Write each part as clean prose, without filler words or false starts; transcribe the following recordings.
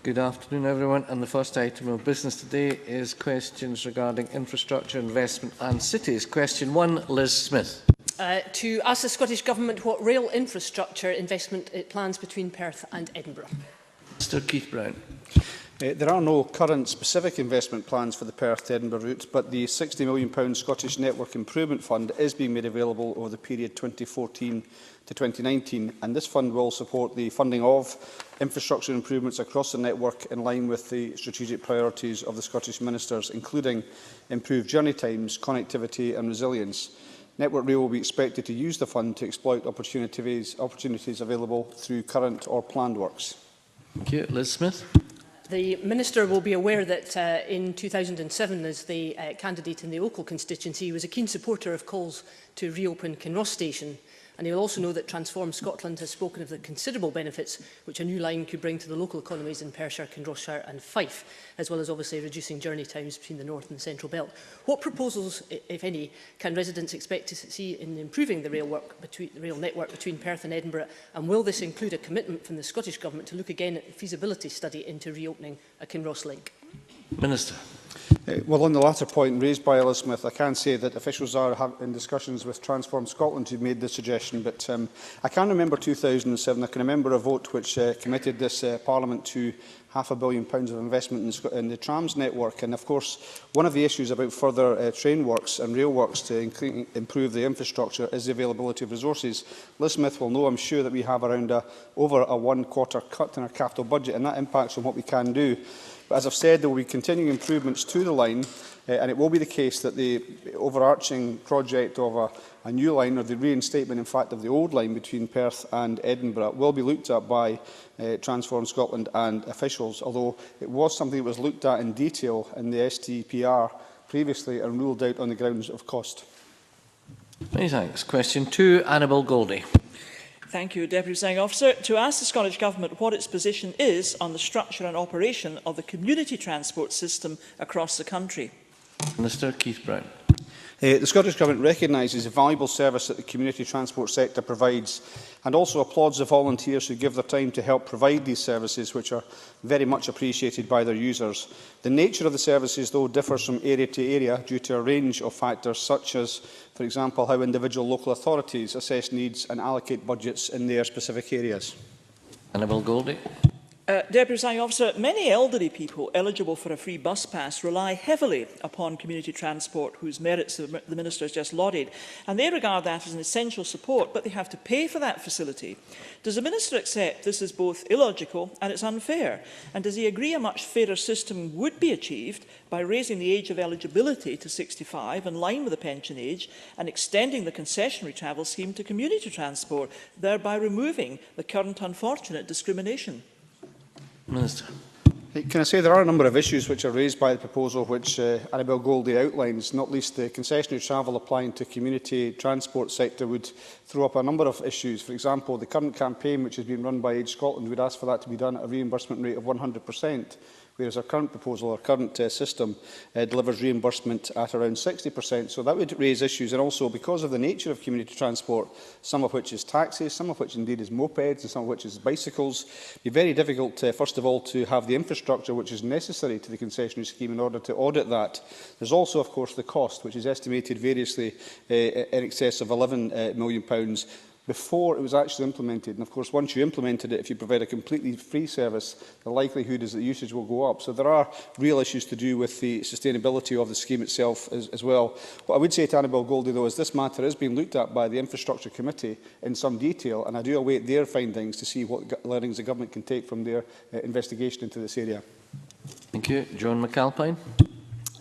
Good afternoon, everyone. And the first item of business today is questions regarding infrastructure, investment and cities. Question 1, Liz Smith. To ask the Scottish Government what rail infrastructure investment it plans between Perth and Edinburgh. Mr Keith Brown. There are no current specific investment plans for the Perth to Edinburgh route, but the £60 million Scottish Network Improvement Fund is being made available over the period 2014 to 2019, and this fund will support the funding of infrastructure improvements across the network in line with the strategic priorities of the Scottish Ministers, including improved journey times, connectivity and resilience. Network Rail will be expected to use the fund to exploit opportunities available through current or planned works. Thank you. Liz Smith. The Minister will be aware that in 2007, as the candidate in the local constituency, he was a keen supporter of calls to reopen Kinross Station. And he'll also know that Transform Scotland has spoken of the considerable benefits which a new line could bring to the local economies in Perthshire, Kinrossshire and Fife, as well as obviously reducing journey times between the North and the Central Belt. What proposals, if any, can residents expect to see in improving the rail network between Perth and Edinburgh? And will this include a commitment from the Scottish Government to look again at the feasibility study into reopening a Kinross link? Minister. Well, on the latter point raised by Liz Smith, I can say that officials are in discussions with Transform Scotland who made this suggestion, but I can remember 2007. I can remember a vote which committed this Parliament to £500 million of investment in the trams network. And of course, one of the issues about further train works and rail works to improve the infrastructure is the availability of resources. Liz Smith will know, I'm sure, that we have around over a one-quarter cut in our capital budget, and that impacts on what we can do. But as I've said, there will be continuing improvements to the line, and it will be the case that the overarching project of a new line, or the reinstatement, in fact, of the old line between Perth and Edinburgh, will be looked at by Transform Scotland and officials, although it was something that was looked at in detail in the STPR previously and ruled out on the grounds of cost. Many thanks. Question 2, Annabel Goldie. Thank you, Deputy Presiding Officer. To ask the Scottish Government what its position is on the structure and operation of the community transport system across the country. Minister Keith Brown. The Scottish Government recognises the valuable service that the community transport sector provides and also applauds the volunteers who give their time to help provide these services, which are very much appreciated by their users. The nature of the services, though, differs from area to area due to a range of factors, such as, for example, how individual local authorities assess needs and allocate budgets in their specific areas. Annabel Goldie. Deputy Presiding Officer, many elderly people eligible for a free bus pass rely heavily upon community transport, whose merits the Minister has just lauded, and they regard that as an essential support, but they have to pay for that facility. Does the Minister accept this is both illogical and it's unfair? And does he agree a much fairer system would be achieved by raising the age of eligibility to 65 in line with the pension age and extending the concessionary travel scheme to community transport, thereby removing the current unfortunate discrimination? Minister. Can I say there are a number of issues which are raised by the proposal which Annabel Goldie outlines, not least the concessionary travel applying to community transport sector would throw up a number of issues. For example, the current campaign which has been run by Age Scotland would ask for that to be done at a reimbursement rate of 100%. Whereas our current proposal, our current system, delivers reimbursement at around 60%. So that would raise issues, and also because of the nature of community transport, some of which is taxis, some of which indeed is mopeds, and some of which is bicycles, it would be very difficult, first of all, to have the infrastructure which is necessary to the concessionary scheme in order to audit that. There's also, of course, the cost, which is estimated variously in excess of £11 million. Before it was actually implemented. And of course, once you implemented it, if you provide a completely free service, the likelihood is that usage will go up. So there are real issues to do with the sustainability of the scheme itself as well. What I would say to Annabel Goldie, though, is this matter is being looked at by the Infrastructure Committee in some detail, and I do await their findings to see what learnings the Government can take from their investigation into this area. Thank you. John McAlpine.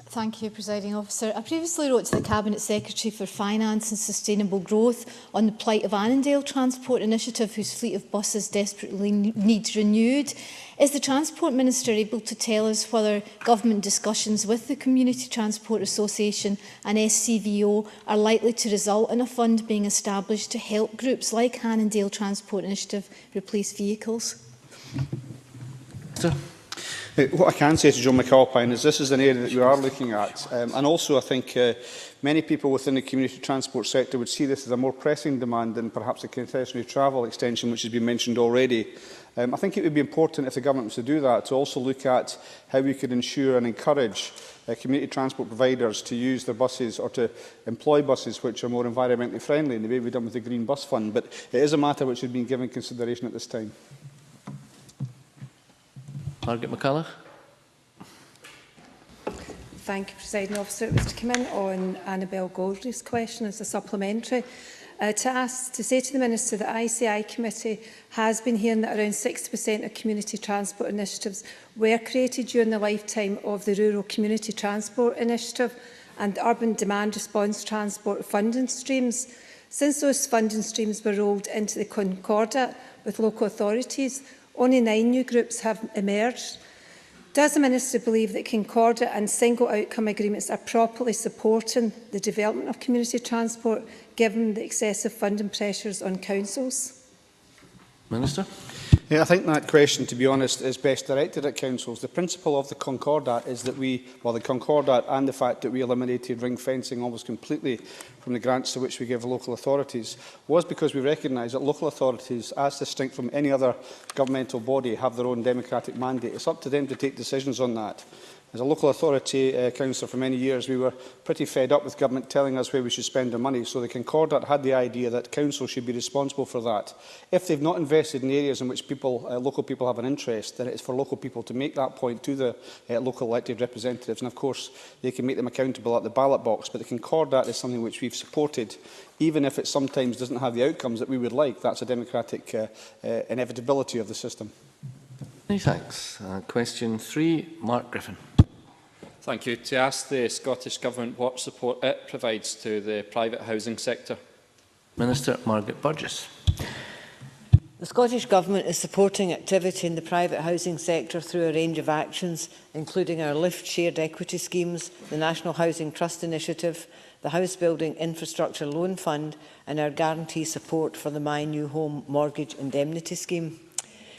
Thank you, Presiding Officer. I previously wrote to the Cabinet Secretary for Finance and Sustainable Growth on the plight of Annandale Transport Initiative, whose fleet of buses desperately needs renewed. Is the Transport Minister able to tell us whether government discussions with the Community Transport Association and SCVO are likely to result in a fund being established to help groups like Annandale Transport Initiative replace vehicles? Sir. What I can say to John McAlpine is this is an area that we are looking at. And also I think many people within the community transport sector would see this as a more pressing demand than perhaps a concessionary travel extension, which has been mentioned already. I think it would be important if the government was to do that, to also look at how we could ensure and encourage community transport providers to use their buses or to employ buses which are more environmentally friendly in the way we've done with the Green Bus Fund. But it is a matter which has been given consideration at this time. Margaret McCulloch. Thank you, Presiding Officer. It was to come in on Annabel Goldie's question as a supplementary. To say to the Minister that ICI Committee has been hearing that around 60% of community transport initiatives were created during the lifetime of the Rural Community Transport Initiative and Urban Demand Response Transport funding streams. Since those funding streams were rolled into the Concordat with local authorities, only 9 new groups have emerged. Does the Minister believe that Concordat and single outcome agreements are properly supporting the development of community transport, given the excessive funding pressures on councils? Minister. Yeah, I think that question, to be honest, is best directed at councils. The principle of the Concordat is that the Concordat and the fact that we eliminated ring fencing almost completely from the grants to which we give local authorities was because we recognise that local authorities, as distinct from any other governmental body, have their own democratic mandate. It's up to them to take decisions on that. As a local authority councillor for many years, we were pretty fed up with government telling us where we should spend our money. So the Concordat had the idea that council should be responsible for that. If they've not invested in areas in which local people have an interest, then it's for local people to make that point to the local elected representatives. And of course, they can make them accountable at the ballot box. But the Concordat is something which we've supported, even if it sometimes doesn't have the outcomes that we would like. That's a democratic inevitability of the system. Many thanks. Question 3, Mark Griffin. Thank you. To ask the Scottish Government what support it provides to the private housing sector. Minister Margaret Burgess. The Scottish Government is supporting activity in the private housing sector through a range of actions, including our LIFT shared equity schemes, the National Housing Trust Initiative, the House Building Infrastructure Loan Fund and our guarantee support for the My New Home Mortgage Indemnity Scheme.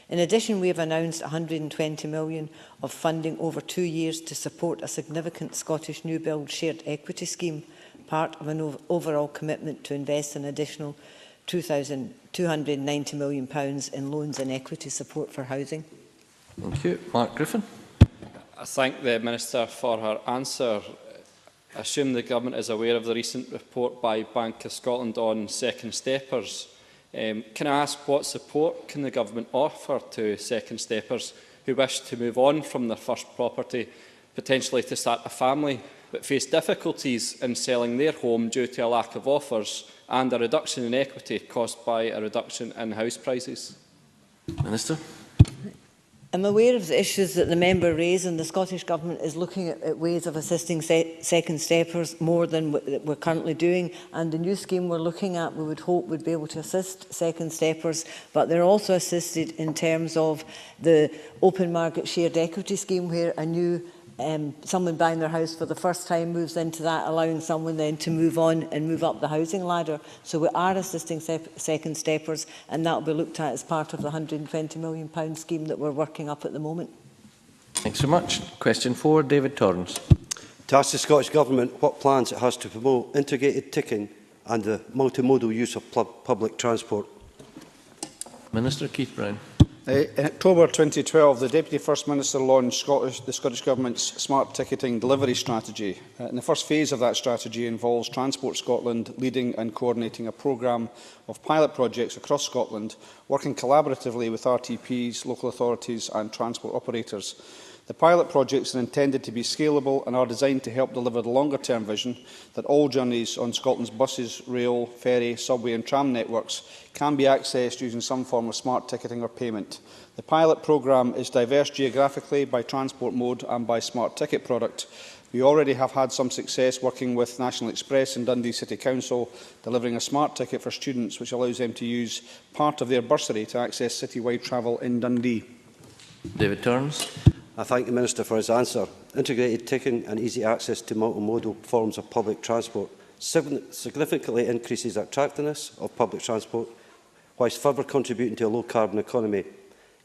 In addition, we have announced £120 million of funding over 2 years to support a significant Scottish new build shared equity scheme, part of an overall commitment to invest an additional £290 million in loans and equity support for housing. Thank you. Mark Griffin. I thank the Minister for her answer. I assume the Government is aware of the recent report by Bank of Scotland on second steppers. Can I ask what support can the Government offer to second steppers who wish to move on from their first property, potentially to start a family, but face difficulties in selling their home due to a lack of offers and a reduction in equity caused by a reduction in house prices? Minister. I'm aware of the issues that the member raised, and the Scottish Government is looking at ways of assisting second steppers more than we're currently doing. And the new scheme we're looking at, we would hope, would be able to assist second steppers, but they're also assisted in terms of the open market shared equity scheme, where a new someone buying their house for the first time moves into that, allowing someone then to move on and move up the housing ladder. So we are assisting second steppers, and that will be looked at as part of the £120 million scheme that we're working up at the moment. Thanks so much. Question 4, David Torrance. To ask the Scottish Government what plans it has to promote integrated ticking and the multimodal use of public transport. Minister Keith Brown. In October 2012, the Deputy First Minister launched the Scottish Government's Smart Ticketing Delivery Strategy. And the first phase of that strategy involves Transport Scotland leading and coordinating a programme of pilot projects across Scotland, working collaboratively with RTPs, local authorities and transport operators. The pilot projects are intended to be scalable and are designed to help deliver the longer-term vision that all journeys on Scotland's buses, rail, ferry, subway and tram networks can be accessed using some form of smart ticketing or payment. The pilot programme is diverse geographically by transport mode and by smart ticket product. We already have had some success working with National Express and Dundee City Council, delivering a smart ticket for students which allows them to use part of their bursary to access citywide travel in Dundee. David Torrance. I thank the Minister for his answer. Integrated ticking and easy access to multimodal forms of public transport significantly increases the attractiveness of public transport, whilst further contributing to a low-carbon economy.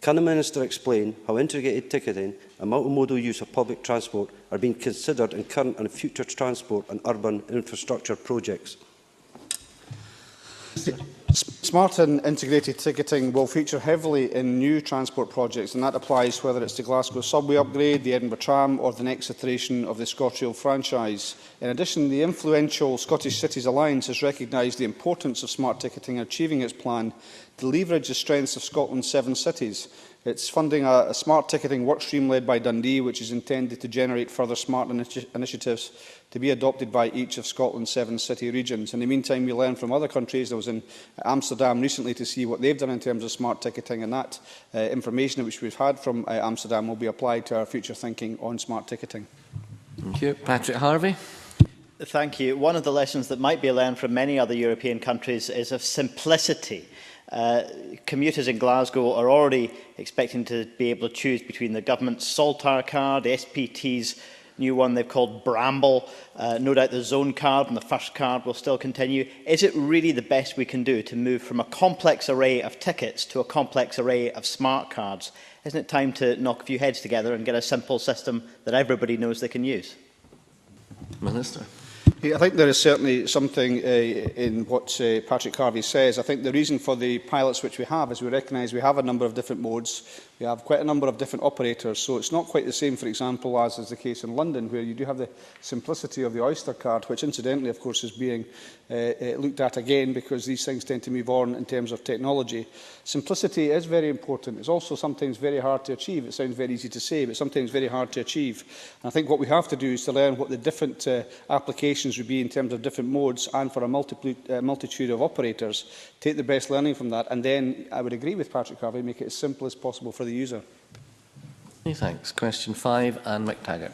Can the Minister explain how integrated ticketing and multimodal use of public transport are being considered in current and future transport and urban infrastructure projects? Smart and integrated ticketing will feature heavily in new transport projects, and that applies whether it's the Glasgow subway upgrade, the Edinburgh tram or the next iteration of the ScotRail franchise. In addition, the influential Scottish Cities Alliance has recognised the importance of smart ticketing in achieving its plan to leverage the strengths of Scotland's 7 cities. It's funding a smart ticketing workstream led by Dundee, which is intended to generate further smart initiatives to be adopted by each of Scotland's 7 city regions. In the meantime, we learn from other countries. I was in Amsterdam recently to see what they've done in terms of smart ticketing, and that information which we've had from Amsterdam will be applied to our future thinking on smart ticketing. Thank you. Patrick Harvey. Thank you. One of the lessons that might be learned from many other European countries is of simplicity. Commuters in Glasgow are already expecting to be able to choose between the government's Saltire card, SPT's new one they've called Bramble, no doubt the Zone card and the First card will still continue. Is it really the best we can do to move from a complex array of tickets to a complex array of smart cards? Isn't it time to knock a few heads together and get a simple system that everybody knows they can use? Minister. I think there is certainly something in what Patrick Harvey says. I think the reason for the pilots which we have is we recognise we have a number of different modes. We have quite a number of different operators, so it's not quite the same, for example, as is the case in London, where you do have the simplicity of the Oyster card, which incidentally, of course, is being looked at again because these things tend to move on in terms of technology. Simplicity is very important. It's also sometimes very hard to achieve. It sounds very easy to say, but sometimes very hard to achieve. And I think what we have to do is to learn what the different applications would be in terms of different modes and for a multitude of operators, take the best learning from that, and then I would agree with Patrick Harvey, make it as simple as possible for the user. Many thanks. Question 5, Anne McTaggart.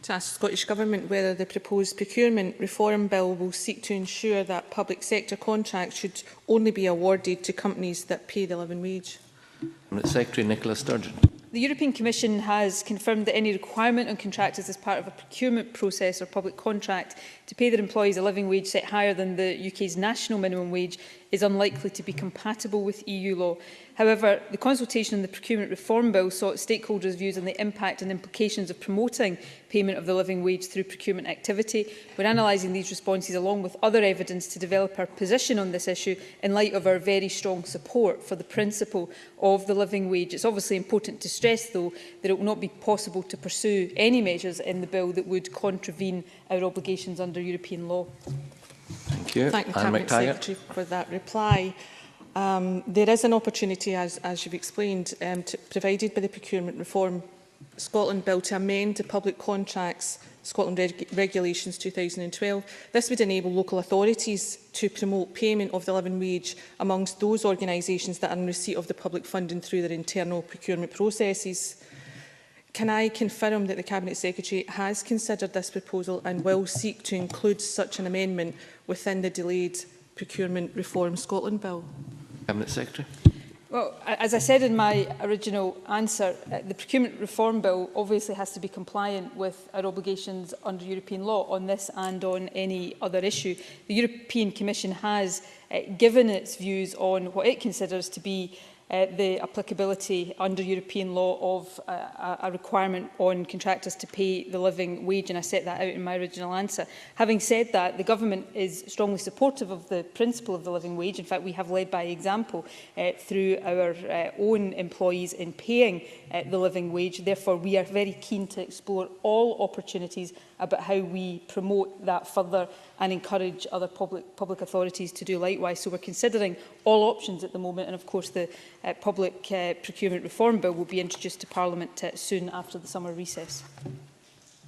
To ask the Scottish Government whether the proposed Procurement Reform Bill will seek to ensure that public sector contracts should only be awarded to companies that pay the living wage. Secretary Nicola Sturgeon. The European Commission has confirmed that any requirement on contractors as part of a procurement process or public contract to pay their employees a living wage set higher than the UK's national minimum wage is unlikely to be compatible with EU law. However, the consultation on the Procurement Reform Bill sought stakeholders' views on the impact and implications of promoting payment of the living wage through procurement activity. We're analysing these responses along with other evidence to develop our position on this issue in light of our very strong support for the principle of the living wage. It's obviously important to stress, though, that it will not be possible to pursue any measures in the bill that would contravene our obligations under European law. Thank you. Thank the Cabinet Secretary for that reply. There is an opportunity, as you've explained, provided by the Procurement Reform Scotland Bill to amend the Public Contracts Scotland Regulations 2012. This would enable local authorities to promote payment of the living wage amongst those organisations that are in receipt of the public funding through their internal procurement processes. Can I confirm that the Cabinet Secretary has considered this proposal and will seek to include such an amendment within the delayed Procurement Reform Scotland Bill? Cabinet Secretary. Well, as I said in my original answer, the Procurement Reform Bill obviously has to be compliant with our obligations under European law on this and on any other issue. The European Commission has given its views on what it considers to be the applicability under European law of a requirement on contractors to pay the living wage, and I set that out in my original answer. Having said that, the Government is strongly supportive of the principle of the living wage. In fact, we have led by example through our own employees in paying the living wage. Therefore, we are very keen to explore all opportunities about how we promote that further and encourage other public authorities to do likewise. So we're considering all options at the moment, and of course the Public Procurement Reform Bill will be introduced to Parliament soon after the summer recess.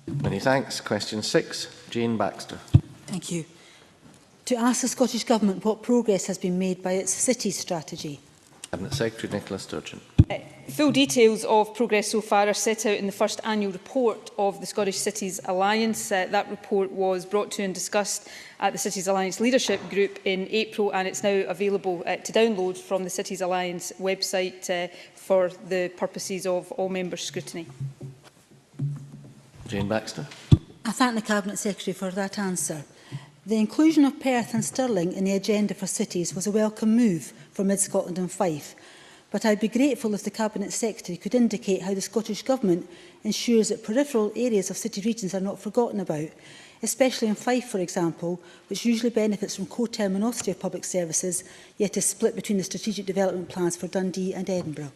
Many thanks. Question 6, Jane Baxter. Thank you. To ask the Scottish Government what progress has been made by its cities strategy. Cabinet Secretary Nicola Sturgeon. Full details of progress so far are set out in the first annual report of the Scottish Cities Alliance. That report was brought to and discussed at the Cities Alliance Leadership Group in April, and it's now available to download from the Cities Alliance website for the purposes of all member scrutiny. Jane Baxter. I thank the Cabinet Secretary for that answer. The inclusion of Perth and Stirling in the agenda for cities was a welcome move for Mid-Scotland and Fife. But I'd be grateful if the Cabinet Secretary could indicate how the Scottish Government ensures that peripheral areas of city regions are not forgotten about, especially in Fife, for example, which usually benefits from co-terminosity of public services, yet is split between the strategic development plans for Dundee and Edinburgh.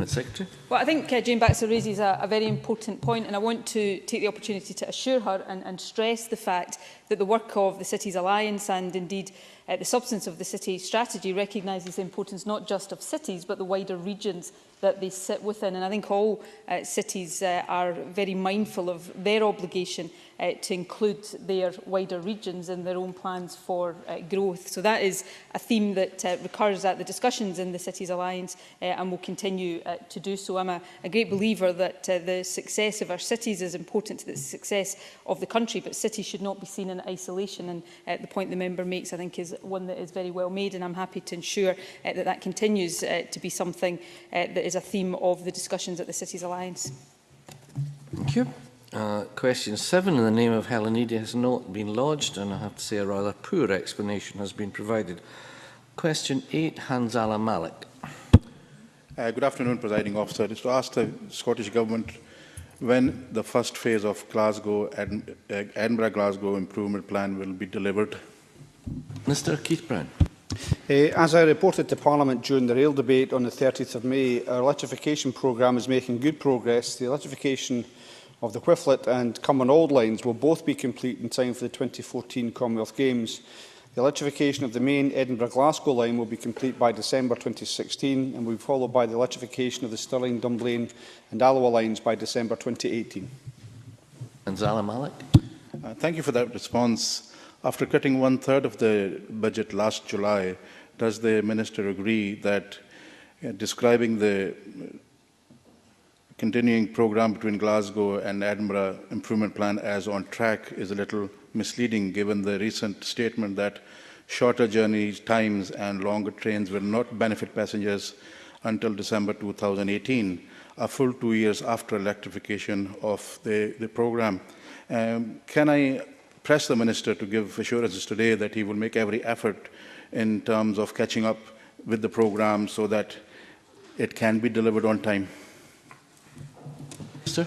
Secretary. Well, I think Jane Baxter raises a very important point, and I want to take the opportunity to assure her and stress the fact that the work of the Cities Alliance and indeed the substance of the city strategy recognises the importance not just of cities but the wider regions that they sit within. And I think all cities are very mindful of their obligation to include their wider regions in their own plans for growth. So that is a theme that recurs at the discussions in the Cities Alliance and will continue to do so. I'm a great believer that the success of our cities is important to the success of the country, but cities should not be seen in isolation. And the point the member makes, I think, is one that is very well made, and I'm happy to ensure that that continues to be something that is a theme of the discussions at the Cities Alliance. Thank you. Question 7 in the name of Helenida has not been lodged, and I have to say a rather poor explanation has been provided. Question 8, Hanzala Malik. Good afternoon, Presiding Officer. It's to ask the Scottish Government when the first phase of Edinburgh-Glasgow improvement plan will be delivered. Mr Keith Brown. As I reported to Parliament during the rail debate on the 30th of May, our electrification programme is making good progress. The electrification of the Whifflet and Cumbernauld lines will both be complete in time for the 2014 Commonwealth Games. The electrification of the main Edinburgh-Glasgow line will be complete by December 2016 and will be followed by the electrification of the Stirling, Dunblane and Alloa lines by December 2018. Hanzala Malik. Thank you for that response. After cutting 1/3 of the budget last July, does the Minister agree that describing the continuing programme between Glasgow and Edinburgh improvement plan as on track is a little misleading, given the recent statement that shorter journey times and longer trains will not benefit passengers until December 2018, a full 2 years after electrification of the programme? Can I press the Minister to give assurances today that he will make every effort in terms of catching up with the programme so that it can be delivered on time? Sir?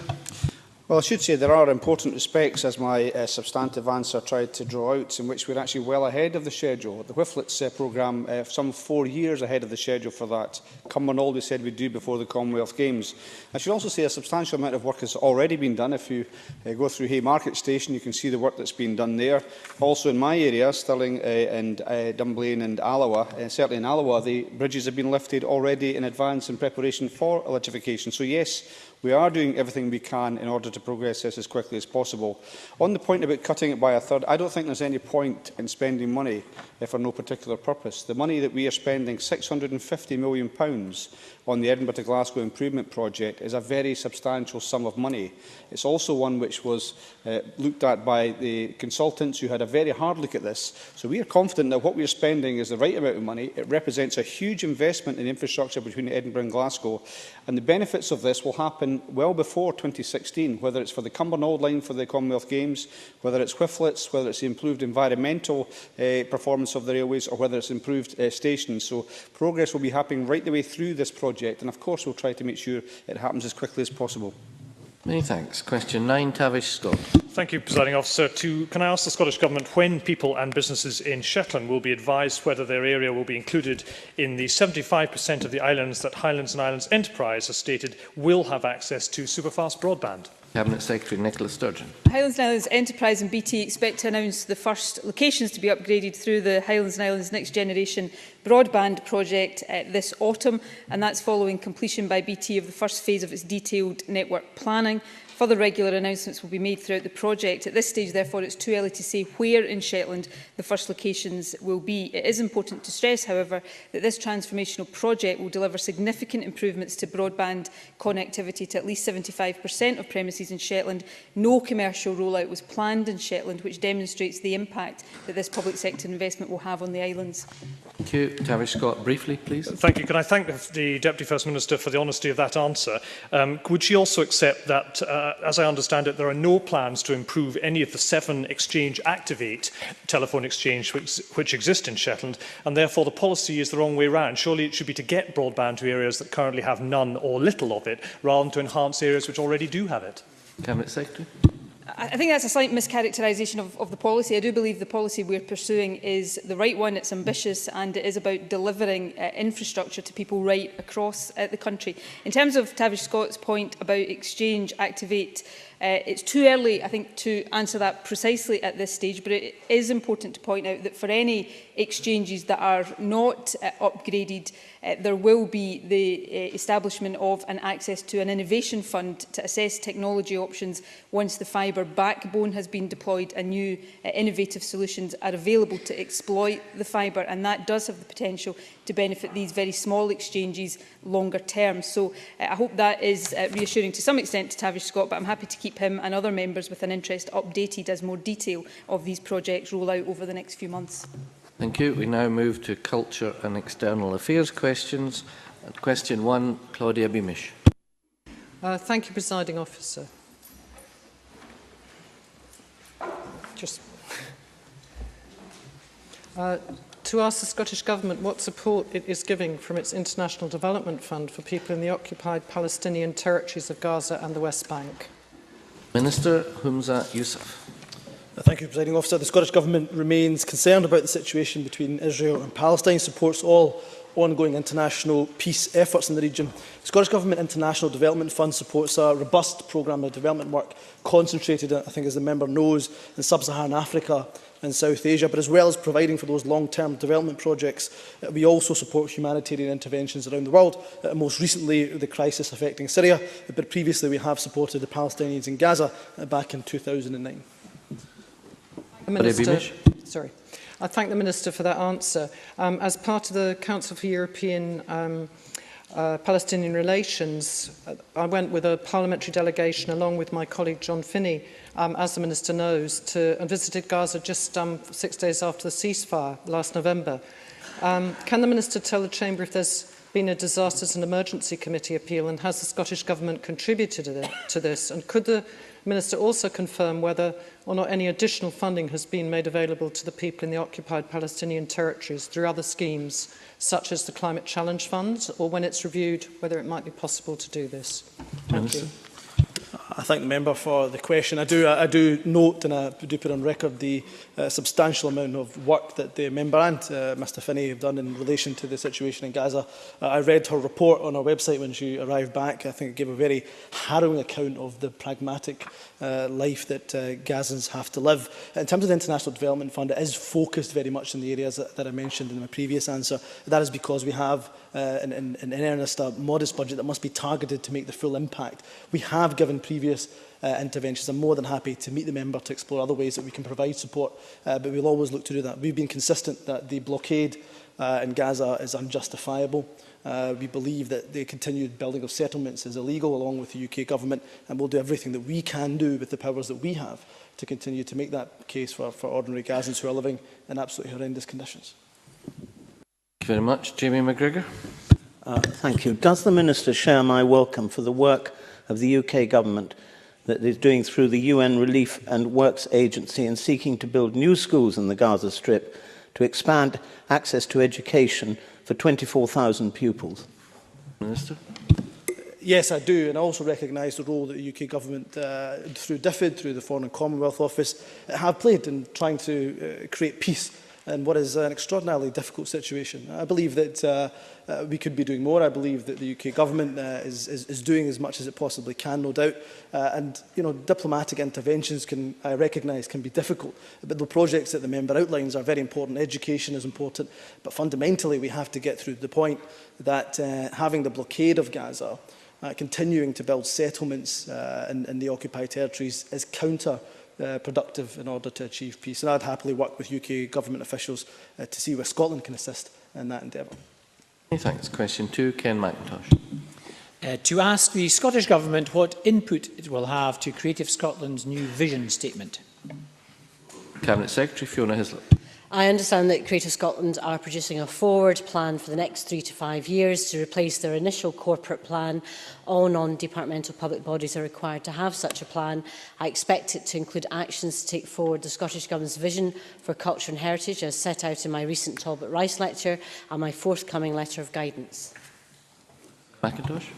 Well, I should say there are important respects, as my substantive answer tried to draw out, in which we're actually well ahead of the schedule. The Whifflets programme, some 4 years ahead of the schedule for that. Cumbernauld, we said we'd do before the Commonwealth Games. I should also say a substantial amount of work has already been done. If you go through Haymarket Station, you can see the work that's been done there. Also in my area, Stirling and Dunblane and Alloa, certainly in Alloa, the bridges have been lifted already in advance in preparation for electrification. So yes, we are doing everything we can in order to progress this as quickly as possible. On the point about cutting it by 1/3, I don't think there's any point in spending money for no particular purpose. The money that we are spending, £650 million on the Edinburgh to Glasgow improvement project, is a very substantial sum of money. It's also one which was looked at by the consultants who had a very hard look at this. So we are confident that what we are spending is the right amount of money. It represents a huge investment in infrastructure between Edinburgh and Glasgow, and the benefits of this will happen well before 2016, whether it's for the Cumbernauld line for the Commonwealth Games, whether it's Whifflets, whether it's the improved environmental performance of the railways, or whether it's improved stations. So progress will be happening right the way through this project, and of course we'll try to make sure it happens as quickly as possible. Many thanks. Question 9, Tavish Scott. Thank you, Presiding Officer. Can I ask the Scottish Government when people and businesses in Shetland will be advised whether their area will be included in the 75% of the islands that Highlands and Islands Enterprise has stated will have access to superfast broadband? Cabinet Secretary Nicola Sturgeon. Highlands and Islands Enterprise and BT expect to announce the first locations to be upgraded through the Highlands and Islands Next Generation Broadband project this autumn, and that's following completion by BT of the first phase of its detailed network planning. Further regular announcements will be made throughout the project. At this stage, therefore, it's too early to say where in Shetland the first locations will be. It is important to stress, however, that this transformational project will deliver significant improvements to broadband connectivity to at least 75% of premises in Shetland. No commercial rollout was planned in Shetland, which demonstrates the impact that this public sector investment will have on the islands. Thank you. Tavish Scott, briefly, please. Thank you. Can I thank the Deputy First Minister for the honesty of that answer? Would she also accept that as I understand it, there are no plans to improve any of the 7 Exchange Activate telephone exchange which exist in Shetland, and therefore the policy is the wrong way round. Surely it should be to get broadband to areas that currently have none or little of it, rather than to enhance areas which already do have it. Cabinet Secretary. I think that's a slight mischaracterisation of the policy. I do believe the policy we're pursuing is the right one. It's ambitious and it is about delivering infrastructure to people right across the country. In terms of Tavish Scott's point about Exchange Activate, it's too early, I think, to answer that precisely at this stage, but it is important to point out that for any exchanges that are not upgraded, there will be the establishment of and access to an innovation fund to assess technology options once the fibre backbone has been deployed and new innovative solutions are available to exploit the fibre, and that does have the potential to benefit these very small exchanges longer term. So I hope that is reassuring to some extent to Tavish Scott, but I'm happy to keep him and other members with an interest updated as more detail of these projects roll out over the next few months. Thank you. We now move to Culture and External Affairs questions. Question 1, Claudia Beamish. Thank you, Presiding Officer. To ask the Scottish Government what support it is giving from its International Development Fund for people in the occupied Palestinian territories of Gaza and the West Bank. Minister Humza Yousaf. Thank you, Presiding Officer. The Scottish Government remains concerned about the situation between Israel and Palestine, supports all ongoing international peace efforts in the region. The Scottish Government International Development Fund supports a robust programme of development work concentrated, I think as the member knows, in sub-Saharan Africa and South Asia, but as well as providing for those long-term development projects, we also support humanitarian interventions around the world. Most recently, the crisis affecting Syria, but previously we have supported the Palestinians in Gaza back in 2009. Sorry. I thank the Minister for that answer. As part of the Council for European Palestinian Relations, I went with a parliamentary delegation along with my colleague John Finney, as the Minister knows, and visited Gaza just 6 days after the ceasefire last November. Can the Minister tell the Chamber if there's been a Disasters and Emergency Committee appeal, and has the Scottish Government contributed to this? And could the Minister also confirm whether or not any additional funding has been made available to the people in the occupied Palestinian territories through other schemes, such as the Climate Challenge Fund, or when it's reviewed, whether it might be possible to do this? Thank you. I thank the member for the question. I do note and I do put on record the substantial amount of work that the member and Mr Finney have done in relation to the situation in Gaza. I read her report on our website when she arrived back. I think it gave a very harrowing account of the pragmatic life that Gazans have to live. In terms of the International Development Fund, it is focused very much in the areas that I mentioned in my previous answer. That is because we have in earnest a modest budget that must be targeted to make the full impact. We have given previous interventions. I'm more than happy to meet the member to explore other ways that we can provide support, but we'll always look to do that. We've been consistent that the blockade in Gaza is unjustifiable. We believe that the continued building of settlements is illegal, along with the UK Government, and we'll do everything that we can do with the powers that we have to continue to make that case for ordinary Gazans who are living in absolutely horrendous conditions. Thank you very much. Jamie McGregor. Thank you. Does the Minister share my welcome for the work of the UK Government that is doing through the UN Relief and Works Agency in seeking to build new schools in the Gaza Strip to expand access to education for 24,000 pupils? Minister. Yes, I do, and I also recognise the role that the UK Government, through DFID, through the Foreign and Commonwealth Office, have played in trying to create peace in what is an extraordinarily difficult situation. I believe that we could be doing more. I believe that the UK Government is doing as much as it possibly can, no doubt. And diplomatic interventions I recognise can be difficult. But the projects that the member outlines are very important. Education is important. But fundamentally, we have to get through the point that having the blockade of Gaza, continuing to build settlements in the occupied territories is counterproductive in order to achieve peace. And I'd happily work with UK Government officials to see where Scotland can assist in that endeavour. Thanks. Question 2, Ken McIntosh. To ask the Scottish Government what input it will have to Creative Scotland's new vision statement. Cabinet Secretary Fiona Hislop. I understand that Creative Scotland are producing a forward plan for the next 3 to 5 years to replace their initial corporate plan. All non-departmental public bodies are required to have such a plan. I expect it to include actions to take forward the Scottish Government's vision for culture and heritage as set out in my recent Talbot Rice lecture and my forthcoming letter of guidance. McIntosh.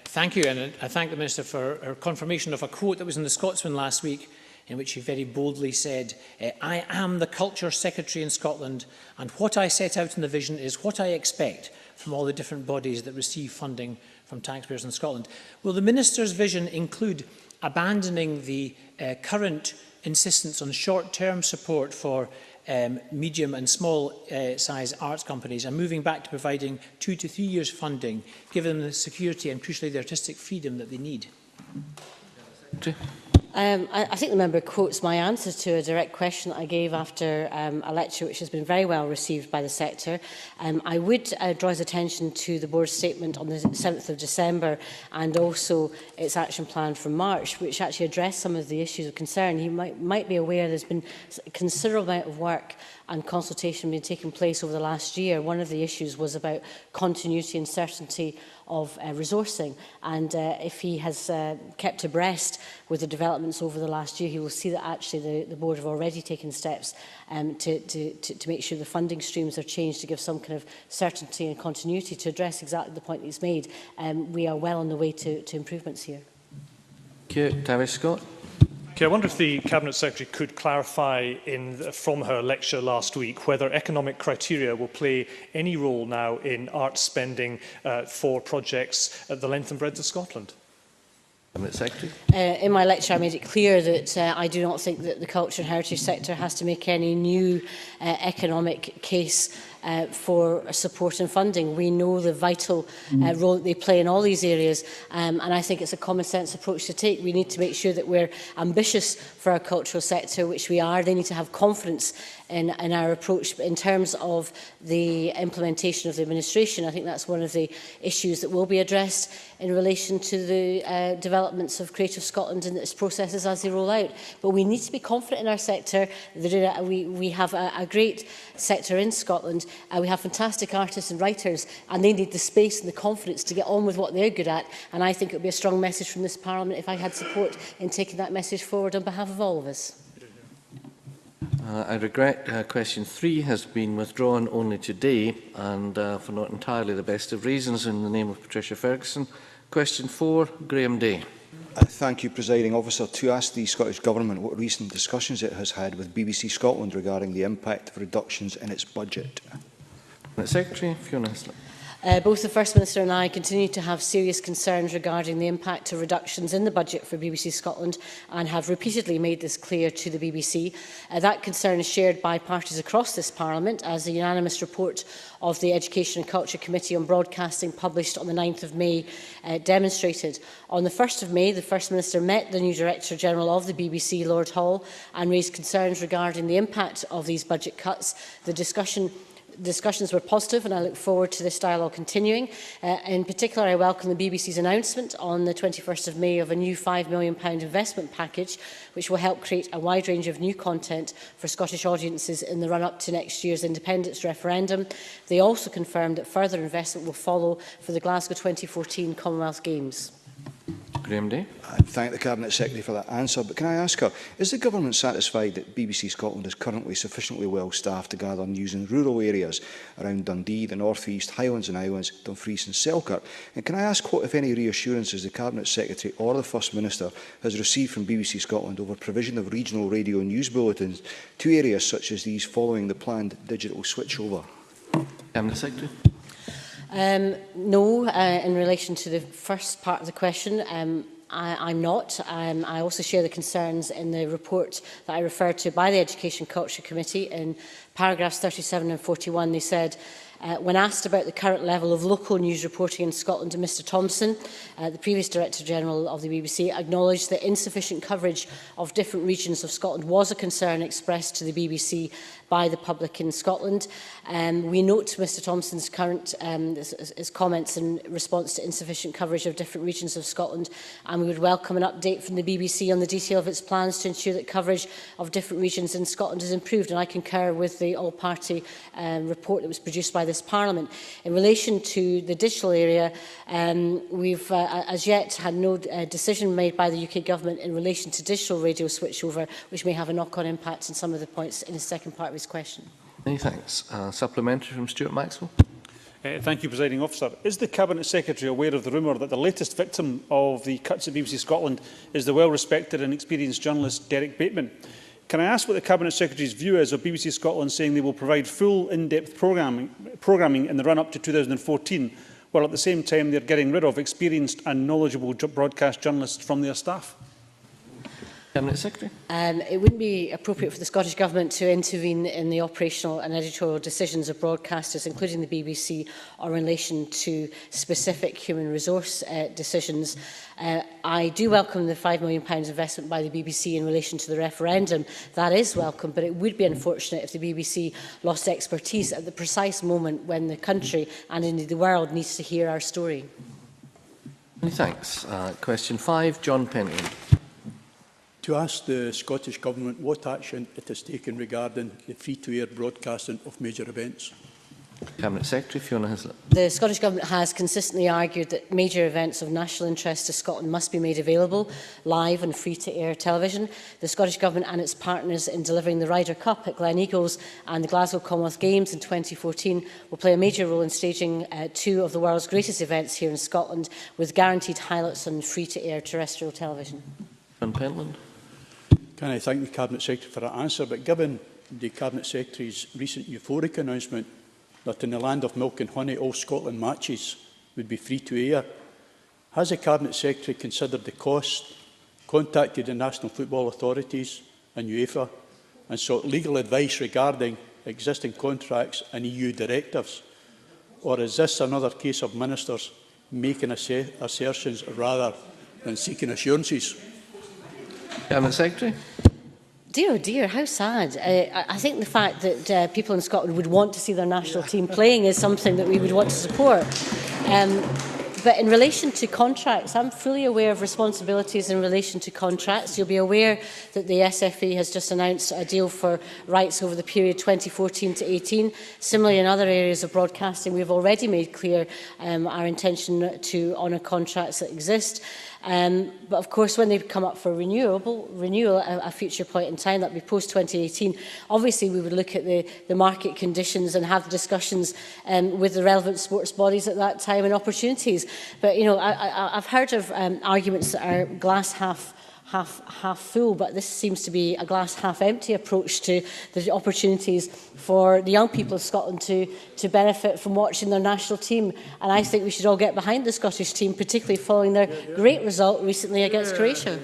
Thank you, and I thank the Minister for her confirmation of a quote that was in the Scotsman last week, in which he very boldly said, I am the Culture Secretary in Scotland, and what I set out in the vision is what I expect from all the different bodies that receive funding from taxpayers in Scotland. Will the Minister's vision include abandoning the current insistence on short-term support for medium and small-size arts companies and moving back to providing 2 to 3 years funding, giving them the security and, crucially, the artistic freedom that they need? I think the member quotes my answer to a direct question that I gave after a lecture which has been very well received by the sector. I would draw his attention to the board's statement on the 7th of December and also its action plan from March, which actually addressed some of the issues of concern. He might be aware there's been a considerable amount of work and consultation being taking place over the last year. One of the issues was about continuity and certainty of resourcing, and if he has kept abreast with the developments over the last year, he will see that actually the board have already taken steps to make sure the funding streams are changed to give some kind of certainty and continuity. To address exactly the point he's made, we are well on the way to improvements here. Thank you. Tavish Scott. Okay, I wonder if the Cabinet Secretary could clarify from her lecture last week whether economic criteria will play any role now in arts spending for projects at the length and breadth of Scotland. Cabinet Secretary. In my lecture, I made it clear that I do not think that the culture and heritage sector has to make any new economic case for support and funding. We know the vital role that they play in all these areas, and I think it's a common sense approach to take. We need to make sure that we're ambitious for our cultural sector, which we are. They need to have confidence in our approach. But in terms of the implementation of the administration, I think that's one of the issues that will be addressed in relation to the developments of Creative Scotland and its processes as they roll out. But we need to be confident in our sector. We have a great sector in Scotland. We have fantastic artists and writers, and they need the space and the confidence to get on with what they're good at. And I think it would be a strong message from this Parliament if I had support in taking that message forward on behalf of all of us. I regret question 3 has been withdrawn only today, and for not entirely the best of reasons, in the name of Patricia Ferguson. Question 4, Graham Day. Thank you, Presiding Officer. To ask the Scottish Government what recent discussions it has had with BBC Scotland regarding the impact of reductions in its budget. Secretary Fiona Hislop. Both the First Minister and I continue to have serious concerns regarding the impact of reductions in the budget for BBC Scotland and have repeatedly made this clear to the BBC. That concern is shared by parties across this Parliament, as the unanimous report of the Education and Culture Committee on Broadcasting published on the 9th of May demonstrated. On the 1st of May, the First Minister met the new Director General of the BBC, Lord Hall, and raised concerns regarding the impact of these budget cuts. The discussions were positive, and I look forward to this dialogue continuing. In particular, I welcome the BBC's announcement on the 21st of May of a new £5 million investment package, which will help create a wide range of new content for Scottish audiences in the run-up to next year's independence referendum. They also confirmed that further investment will follow for the Glasgow 2014 Commonwealth Games. Graham Day. I thank the Cabinet Secretary for that answer, but can I ask her, is the Government satisfied that BBC Scotland is currently sufficiently well staffed to gather news in rural areas around Dundee, the North East, Highlands and Islands, Dumfries and Selkirk? And can I ask what, if any, reassurances the Cabinet Secretary or the First Minister has received from BBC Scotland over provision of regional radio news bulletins to areas such as these following the planned digital switchover? Cabinet Secretary. No, in relation to the first part of the question, I'm not. I also share the concerns in the report that I referred to by the Education and Culture Committee. In paragraphs 37 and 41, they said, when asked about the current level of local news reporting in Scotland, Mr Thompson, the previous Director General of the BBC, acknowledged that insufficient coverage of different regions of Scotland was a concern expressed to the BBC by the public in Scotland. We note Mr Thompson's current his comments in response to insufficient coverage of different regions of Scotland, and we would welcome an update from the BBC on the detail of its plans to ensure that coverage of different regions in Scotland is improved. And I concur with the all-party report that was produced by this Parliament. In relation to the digital area, we've as yet had no decision made by the UK Government in relation to digital radio switchover, which may have a knock-on impact on some of the points in the second part of his question. Many thanks. Supplementary from Stuart Maxwell. Thank you, Presiding Officer. Is the Cabinet Secretary aware of the rumour that the latest victim of the cuts at BBC Scotland is the well-respected and experienced journalist Derek Bateman? Can I ask what the Cabinet Secretary's view is of BBC Scotland saying they will provide full in-depth programming in the run-up to 2014, while at the same time they're getting rid of experienced and knowledgeable broadcast journalists from their staff? Cabinet Secretary. It wouldn't be appropriate for the Scottish Government to intervene in the operational and editorial decisions of broadcasters, including the BBC, or in relation to specific human resource decisions. I do welcome the £5 million investment by the BBC in relation to the referendum. That is welcome, but it would be unfortunate if the BBC lost expertise at the precise moment when the country and indeed the world needs to hear our story. Many thanks. Question 5, John Pentland. To ask the Scottish Government what action it has taken regarding the free-to-air broadcasting of major events. Cabinet Secretary Fiona Hislop. The Scottish Government has consistently argued that major events of national interest to Scotland must be made available live and free-to-air television. The Scottish Government and its partners in delivering the Ryder Cup at Gleneagles and the Glasgow Commonwealth Games in 2014 will play a major role in staging two of the world's greatest events here in Scotland, with guaranteed highlights on free-to-air terrestrial television. John Pentland. Can I thank the Cabinet Secretary for that answer? But given the Cabinet Secretary's recent euphoric announcement that in the land of milk and honey all Scotland matches would be free to air, has the Cabinet Secretary considered the cost, contacted the national football authorities and UEFA and sought legal advice regarding existing contracts and EU directives? Or is this another case of ministers making assertions rather than seeking assurances? Cabinet Secretary. Dear, oh dear, how sad. I think the fact that people in Scotland would want to see their national team playing is something that we would want to support. But in relation to contracts, I'm fully aware of responsibilities in relation to contracts. You'll be aware that the SFA has just announced a deal for rights over the period 2014 to 18. Similarly, in other areas of broadcasting, we've already made clear our intention to honour contracts that exist. But of course, when they come up for renewal at a future point in time, that will be post-2018, obviously we would look at the market conditions and have discussions with the relevant sports bodies at that time and opportunities. But, you know, I've heard of arguments that are glass half full, but this seems to be a glass half empty approach to the opportunities for the young people of Scotland to benefit from watching their national team. And I think we should all get behind the Scottish team, particularly following their great result recently against Croatia.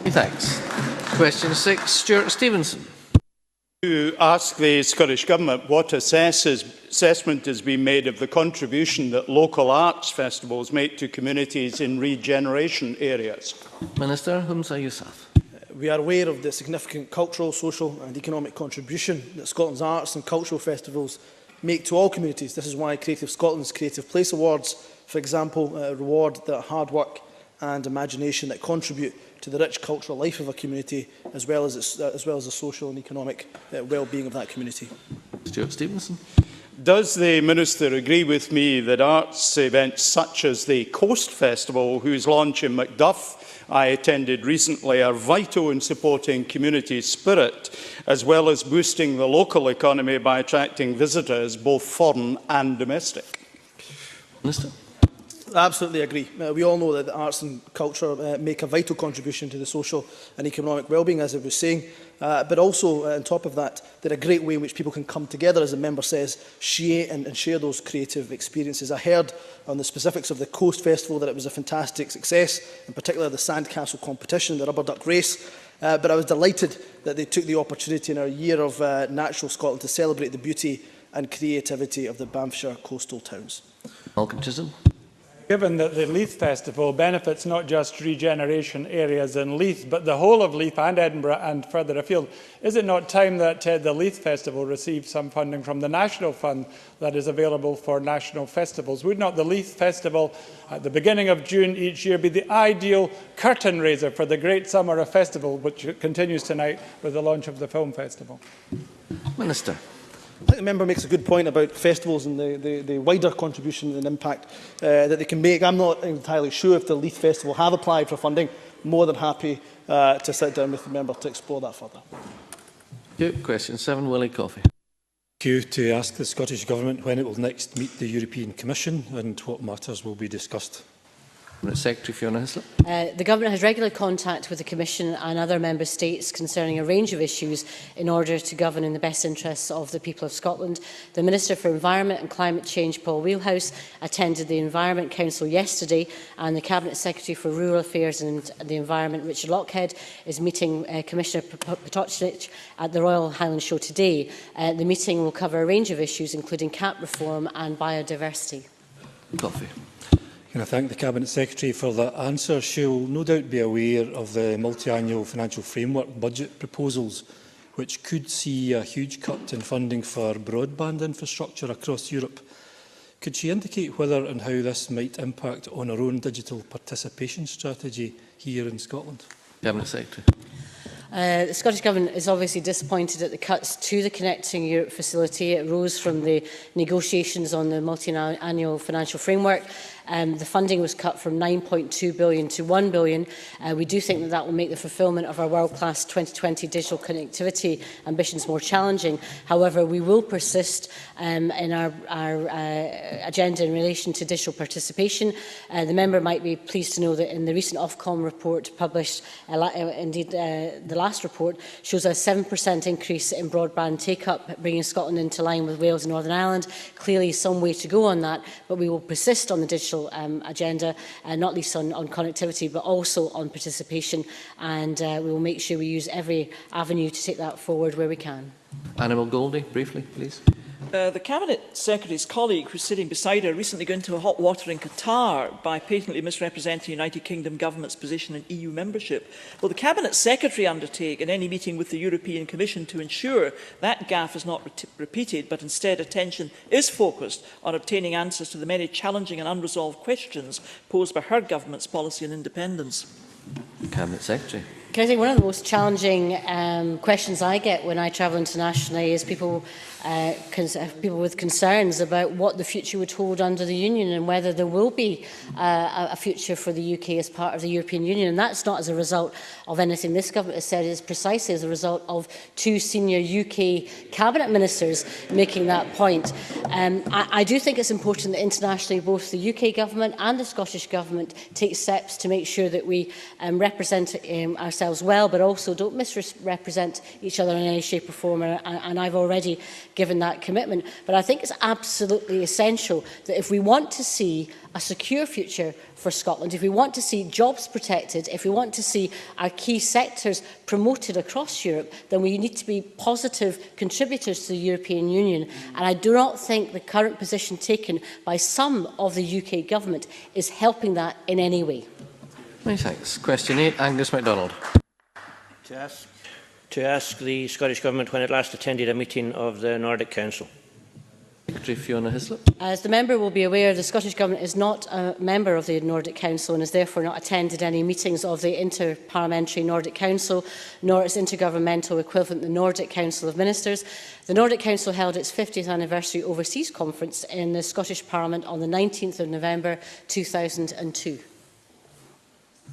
Thanks. Question 6, Stuart Stevenson. To ask the Scottish Government what assessment has been made of the contribution that local arts festivals make to communities in regeneration areas. Minister Humza Yousaf. We are aware of the significant cultural, social and economic contribution that Scotland's arts and cultural festivals make to all communities. This is why Creative Scotland's Creative Place Awards, for example, reward the hard work and imagination that contribute to the rich cultural life of a community, as well as the social and economic well-being of that community. Stuart Stevenson. Does the Minister agree with me that arts events such as the Coast Festival, whose launch in Macduff I attended recently, are vital in supporting community spirit, as well as boosting the local economy by attracting visitors, both foreign and domestic? Minister. Absolutely agree. We all know that the arts and culture make a vital contribution to the social and economic well-being, as I was saying. But also, on top of that, they're a great way in which people can come together, as the member says, share those creative experiences. I heard on the specifics of the Coast Festival that it was a fantastic success, in particular the Sandcastle competition, the rubber duck race. But I was delighted that they took the opportunity in our year of Natural Scotland to celebrate the beauty and creativity of the Banffshire coastal towns. Malcolm Chisholm. Given that the Leith Festival benefits not just regeneration areas in Leith, but the whole of Leith and Edinburgh and further afield, is it not time that the Leith Festival received some funding from the National Fund that is available for national festivals? Would not the Leith Festival at the beginning of June each year be the ideal curtain raiser for the great summer of festival, which continues tonight with the launch of the film festival? Minister. I think the member makes a good point about festivals and the wider contribution and impact that they can make. I'm not entirely sure if the Leith Festival have applied for funding. More than happy to sit down with the member to explore that further. Question 7, Willie Coffey. Thank you. To ask the Scottish Government when it will next meet the European Commission and what matters will be discussed. Secretary Fiona Hislop. The Government has regular contact with the Commission and other Member States concerning a range of issues in order to govern in the best interests of the people of Scotland. The Minister for Environment and Climate Change, Paul Wheelhouse, attended the Environment Council yesterday, and the Cabinet Secretary for Rural Affairs and the Environment, Richard Lockhead, is meeting Commissioner Potocnik at the Royal Highland Show today. The meeting will cover a range of issues, including CAP reform and biodiversity. Coffey. Can I thank the Cabinet Secretary for that answer? She will no doubt be aware of the multi-annual financial framework budget proposals, which could see a huge cut in funding for broadband infrastructure across Europe. Could she indicate whether and how this might impact on our own digital participation strategy here in Scotland? Cabinet Secretary. The Scottish Government is obviously disappointed at the cuts to the Connecting Europe facility. It rose from the negotiations on the multi-annual financial framework. The funding was cut from 9.2 billion to 1 billion. We do think that that will make the fulfilment of our world-class 2020 digital connectivity ambitions more challenging. However, we will persist in our agenda in relation to digital participation. The member might be pleased to know that in the recent Ofcom report published, indeed the last report, shows a 7% increase in broadband take-up, bringing Scotland into line with Wales and Northern Ireland. Clearly some way to go on that, but we will persist on the digital agenda, not least on connectivity, but also on participation, and we will make sure we use every avenue to take that forward where we can. Annabel Goldie, briefly, please. The Cabinet Secretary's colleague who's sitting beside her recently got into hot water in Qatar by patently misrepresenting the United Kingdom Government's position in EU membership. Will the Cabinet Secretary undertake in any meeting with the European Commission to ensure that gaffe is not repeated, but instead attention is focused on obtaining answers to the many challenging and unresolved questions posed by her government's policy on independence? Cabinet Secretary. Can I say one of the most challenging questions I get when I travel internationally is people with concerns about what the future would hold under the Union and whether there will be a future for the UK as part of the European Union. And that's not as a result of anything this government has said, it is precisely as a result of two senior UK cabinet ministers making that point. I do think it's important that internationally both the UK government and the Scottish government take steps to make sure that we represent ourselves well, but also don't misrepresent each other in any shape or form. And I've already given that commitment. But I think it's absolutely essential that if we want to see a secure future for Scotland, if we want to see jobs protected, if we want to see our key sectors promoted across Europe, then we need to be positive contributors to the European Union. And I do not think the current position taken by some of the UK government is helping that in any way. Many thanks. Question 8, Angus MacDonald. To ask the Scottish Government when it last attended a meeting of the Nordic Council. Secretary Fiona Hislop. As the member will be aware, the Scottish Government is not a member of the Nordic Council and has therefore not attended any meetings of the Inter-Parliamentary Nordic Council, nor its intergovernmental equivalent, the Nordic Council of Ministers. The Nordic Council held its 50th anniversary overseas conference in the Scottish Parliament on the 19th of November 2002.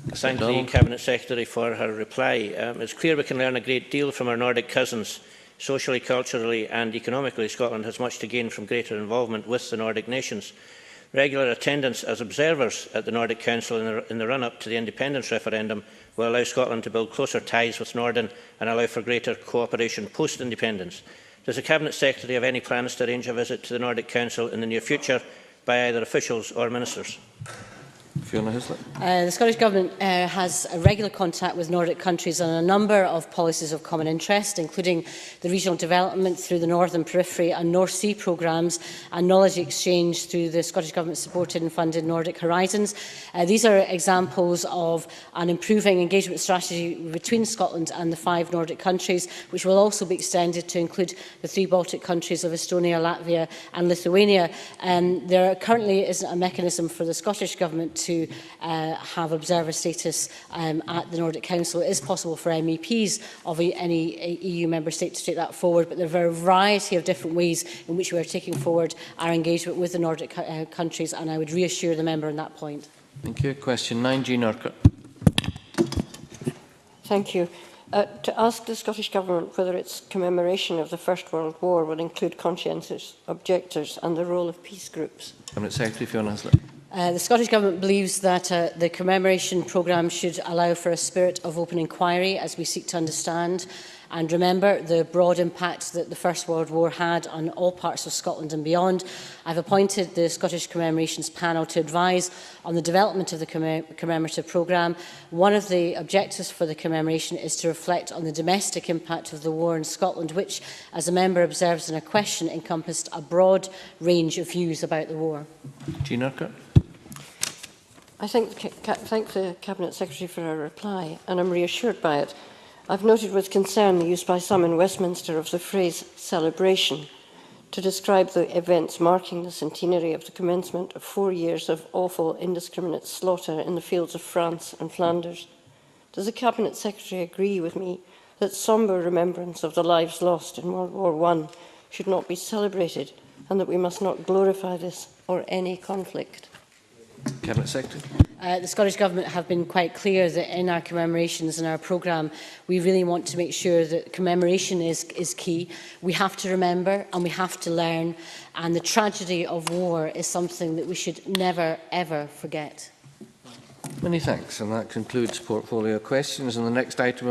Thank the Cabinet Secretary for her reply. It's clear we can learn a great deal from our Nordic cousins. Socially, culturally and economically, Scotland has much to gain from greater involvement with the Nordic nations. Regular attendance as observers at the Nordic Council in the run-up to the independence referendum will allow Scotland to build closer ties with Norden and allow for greater cooperation post-independence. Does the Cabinet Secretary have any plans to arrange a visit to the Nordic Council in the near future by either officials or ministers? Fiona Hislop. The Scottish Government has a regular contact with Nordic countries on a number of policies of common interest, including the regional development through the Northern Periphery and North Sea programmes and knowledge exchange through the Scottish Government supported and funded Nordic Horizons. These are examples of an improving engagement strategy between Scotland and the 5 Nordic countries, which will also be extended to include the 3 Baltic countries of Estonia, Latvia and Lithuania. There currently isn't a mechanism for the Scottish Government to have observer status at the Nordic Council. It is possible for MEPs of any EU member state to take that forward, but there are a variety of different ways in which we are taking forward our engagement with the Nordic countries, and I would reassure the member on that point. Thank you. Question 9, Jean Urquhart. Thank you. To ask the Scottish Government whether its commemoration of the First World War will include conscientious objectors and the role of peace groups. Cabinet Secretary Fiona Hislop. The Scottish Government believes that the commemoration programme should allow for a spirit of open inquiry as we seek to understand and remember the broad impact that the First World War had on all parts of Scotland and beyond. I've appointed the Scottish Commemorations Panel to advise on the development of the commemorative programme. One of the objectives for the commemoration is to reflect on the domestic impact of the war in Scotland, which, as a member observes in a question, encompassed a broad range of views about the war. Jean Urquhart. I thank the Cabinet Secretary for her reply, and I'm reassured by it. I've noted with concern the use by some in Westminster of the phrase celebration to describe the events marking the centenary of the commencement of 4 years of awful, indiscriminate slaughter in the fields of France and Flanders. Does the Cabinet Secretary agree with me that sombre remembrance of the lives lost in World War I should not be celebrated and that we must not glorify this or any conflict? Cabinet Secretary. The Scottish Government have been quite clear that in our commemorations and our programme, we really want to make sure that commemoration is key. We have to remember and we have to learn, and the tragedy of war is something that we should never, ever forget. Many thanks, and that concludes portfolio questions. And the next item